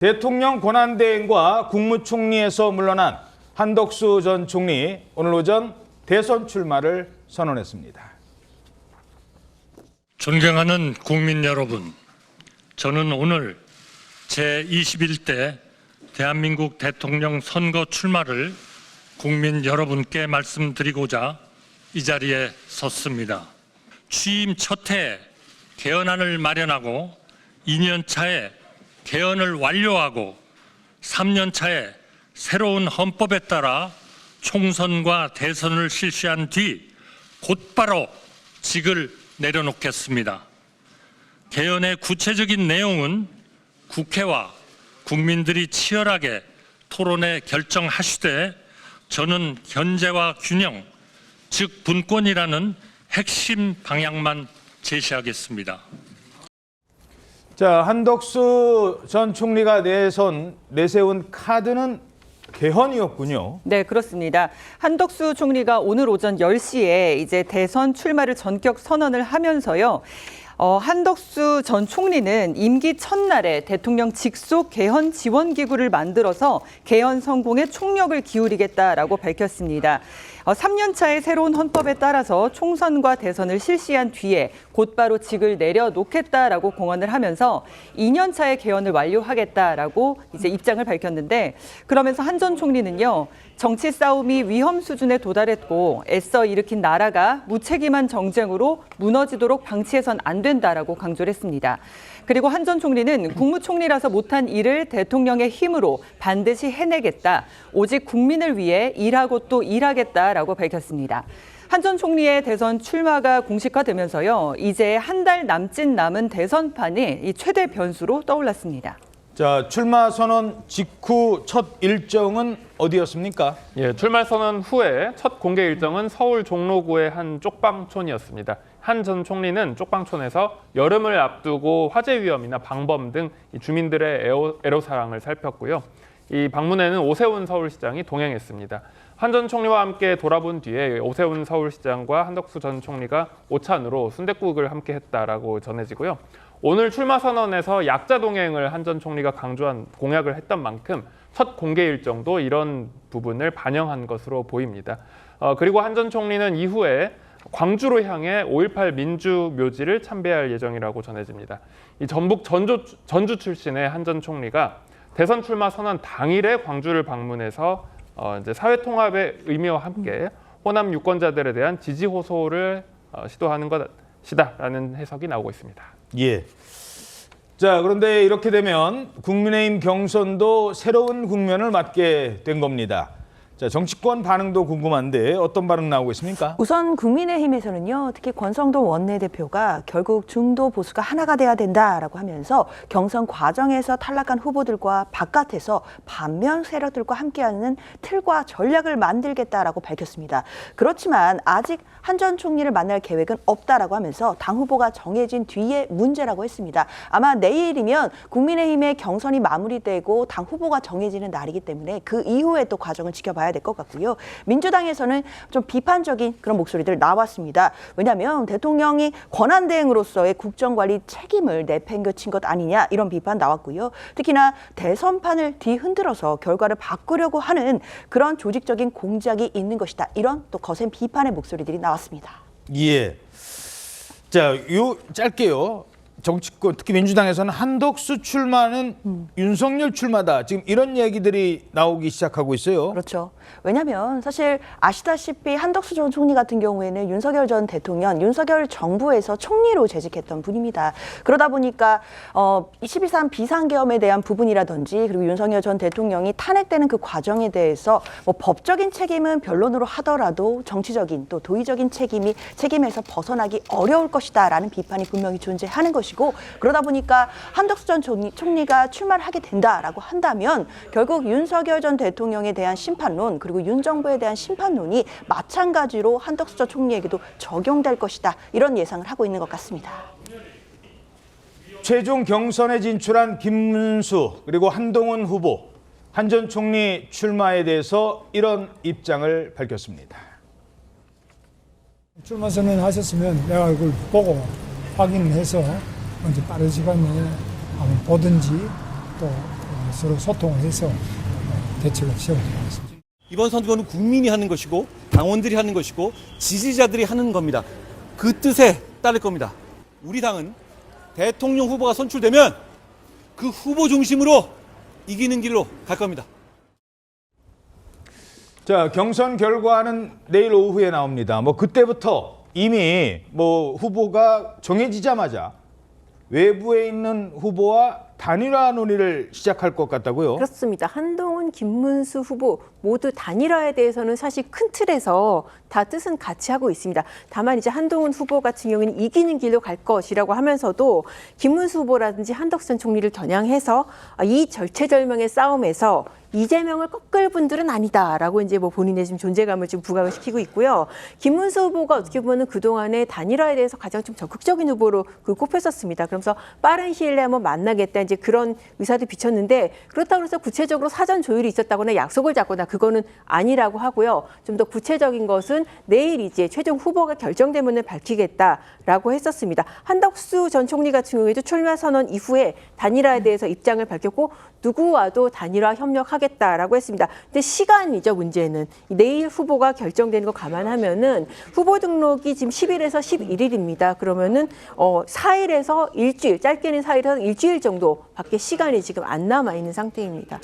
대통령 권한대행과 국무총리에서 물러난 한덕수 전 총리, 오늘 오전 대선 출마를 선언했습니다. 존경하는 국민 여러분, 저는 오늘 제21대 대한민국 대통령 선거 출마를 국민 여러분께 말씀드리고자 이 자리에 섰습니다. 취임 첫 해에 개헌안을 마련하고 2년 차에 개헌을 완료하고 3년 차에 새로운 헌법에 따라 총선과 대선을 실시한 뒤 곧바로 직을 내려놓겠습니다. 개헌의 구체적인 내용은 국회와 국민들이 치열하게 토론해 결정하시되 저는 견제와 균형, 즉 분권이라는 핵심 방향만 제시하겠습니다. 자, 한덕수 전 총리가 내세운 카드는 개헌이었군요. 네, 그렇습니다. 한덕수 총리가 오늘 오전 10시에 이제 대선 출마를 전격 선언을 하면서요. 한덕수 전 총리는 임기 첫날에 대통령 직속 개헌 지원 기구를 만들어서 개헌 성공에 총력을 기울이겠다라고 밝혔습니다. 3년 차의 새로운 헌법에 따라서 총선과 대선을 실시한 뒤에 곧바로 직을 내려놓겠다라고 공언을 하면서 2년 차의 개헌을 완료하겠다라고 이제 입장을 밝혔는데, 그러면서 한 전 총리는요. 정치 싸움이 위험 수준에 도달했고 애써 일으킨 나라가 무책임한 정쟁으로 무너지도록 방치해선 안 된다라고 강조를 했습니다. 그리고 한 전 총리는 국무총리라서 못한 일을 대통령의 힘으로 반드시 해내겠다. 오직 국민을 위해 일하고 또 일하겠다라고 밝혔습니다. 한 전 총리의 대선 출마가 공식화되면서요. 이제 한 달 남은 대선판이 이 최대 변수로 떠올랐습니다. 자, 출마 선언 직후 첫 일정은 어디였습니까? 예, 출마 선언 후에 첫 공개 일정은 서울 종로구의 한 쪽방촌이었습니다. 한 전 총리는 쪽방촌에서 여름을 앞두고 화재 위험이나 방범 등 주민들의 애로사항을 살폈고요. 이 방문에는 오세훈 서울시장이 동행했습니다. 한 전 총리와 함께 돌아본 뒤에 오세훈 서울시장과 한덕수 전 총리가 오찬으로 순댓국을 함께 했다라고 전해지고요. 오늘 출마 선언에서 약자 동행을 한 전 총리가 강조한 공약을 했던 만큼 첫 공개 일정도 이런 부분을 반영한 것으로 보입니다. 그리고 한 전 총리는 이후에 광주로 향해 5.18 민주묘지를 참배할 예정이라고 전해집니다. 이 전북 전주 출신의 한 전 총리가 대선 출마 선언 당일에 광주를 방문해서 이제 사회통합의 의미와 함께 호남 유권자들에 대한 지지 호소를 시도하는 것이다라는 해석이 나오고 있습니다. 예. 자, 그런데 이렇게 되면 국민의힘 경선도 새로운 국면을 맞게 된 겁니다. 자, 정치권 반응도 궁금한데 어떤 반응 나오고 있습니까? 우선 국민의힘에서는요, 특히 권성동 원내대표가 결국 중도 보수가 하나가 돼야 된다라고 하면서 경선 과정에서 탈락한 후보들과 바깥에서 반면 세력들과 함께하는 틀과 전략을 만들겠다라고 밝혔습니다. 그렇지만 아직 한 전 총리를 만날 계획은 없다라고 하면서 당 후보가 정해진 뒤에 문제라고 했습니다. 아마 내일이면 국민의힘의 경선이 마무리되고 당 후보가 정해지는 날이기 때문에 그 이후에 또 과정을 지켜봐야 될 것 같고요. 민주당에서는 좀 비판적인 그런 목소리들 나왔습니다. 왜냐하면 대통령이 권한대행으로서의 국정관리 책임을 내팽겨친 것 아니냐, 이런 비판 나왔고요. 특히나 대선판을 뒤흔들어서 결과를 바꾸려고 하는 그런 조직적인 공작이 있는 것이다, 이런 또 거센 비판의 목소리들이 나왔습니다. 예. 자, 짧게요. 정치권, 특히 민주당에서는 한덕수 출마는 윤석열 출마다, 지금 이런 얘기들이 나오기 시작하고 있어요. 그렇죠. 왜냐하면 사실 아시다시피 한덕수 전 총리 같은 경우에는 윤석열 전 대통령, 윤석열 정부에서 총리로 재직했던 분입니다. 그러다 보니까 12.3 비상계엄에 대한 부분이라든지, 그리고 윤석열 전 대통령이 탄핵되는 그 과정에 대해서 뭐 법적인 책임은 변론으로 하더라도 정치적인 또 도의적인 책임에서 벗어나기 어려울 것이다라는 비판이 분명히 존재하는 것이고, 그러다 보니까 한덕수 전 총리가 출마를 하게 된다라고 한다면 결국 윤석열 전 대통령에 대한 심판론, 그리고 윤 정부에 대한 심판론이 마찬가지로 한덕수 전 총리에게도 적용될 것이다, 이런 예상을 하고 있는 것 같습니다. 최종 경선에 진출한 김문수 그리고 한동훈 후보, 한 전 총리 출마에 대해서 이런 입장을 밝혔습니다. 출마 선언하셨으면 내가 그걸 보고 확인해서 먼저 빠른 시간 내에 한번 보든지 또 서로 소통을 해서 대책을 세우도록 하겠습니다. 이번 선거는 국민이 하는 것이고 당원들이 하는 것이고 지지자들이 하는 겁니다. 그 뜻에 따를 겁니다. 우리 당은 대통령 후보가 선출되면 그 후보 중심으로 이기는 길로 갈 겁니다. 자, 경선 결과는 내일 오후에 나옵니다. 뭐 그때부터 이미 뭐 후보가 정해지자마자 외부에 있는 후보와 단일화 논의를 시작할 것 같다고요? 그렇습니다. 한동훈, 김문수 후보 모두 단일화에 대해서는 사실 큰 틀에서 다 뜻은 같이 하고 있습니다. 다만 이제 한동훈 후보 같은 경우는 이기는 길로 갈 것이라고 하면서도 김문수 후보라든지 한덕수 전 총리를 겨냥해서 이 절체절명의 싸움에서 이재명을 꺾을 분들은 아니다라고 이제 뭐 본인의 지금 존재감을 지금 부각을 시키고 있고요. 김문수 후보가 어떻게 보면 그동안의 단일화에 대해서 가장 좀 적극적인 후보로 꼽혔었습니다. 그러면서 빠른 시일 내에 한번 만나겠다 이제 그런 의사도 비쳤는데 그렇다고 해서 구체적으로 사전 조율이 있었다거나 약속을 잡거나 그거는 아니라고 하고요. 좀 더 구체적인 것은 내일 이제 최종 후보가 결정되면 밝히겠다라고 했었습니다. 한덕수 전 총리 같은 경우에도 출마 선언 이후에 단일화에 대해서 입장을 밝혔고 누구와도 단일화 협력하겠다라고 했습니다. 근데 시간이죠, 문제는. 내일 후보가 결정되는 거 감안하면은 후보 등록이 지금 10일에서 11일입니다. 그러면은 4일에서 일주일, 짧게는 4일에서 일주일 정도 밖에 시간이 지금 안 남아 있는 상태입니다.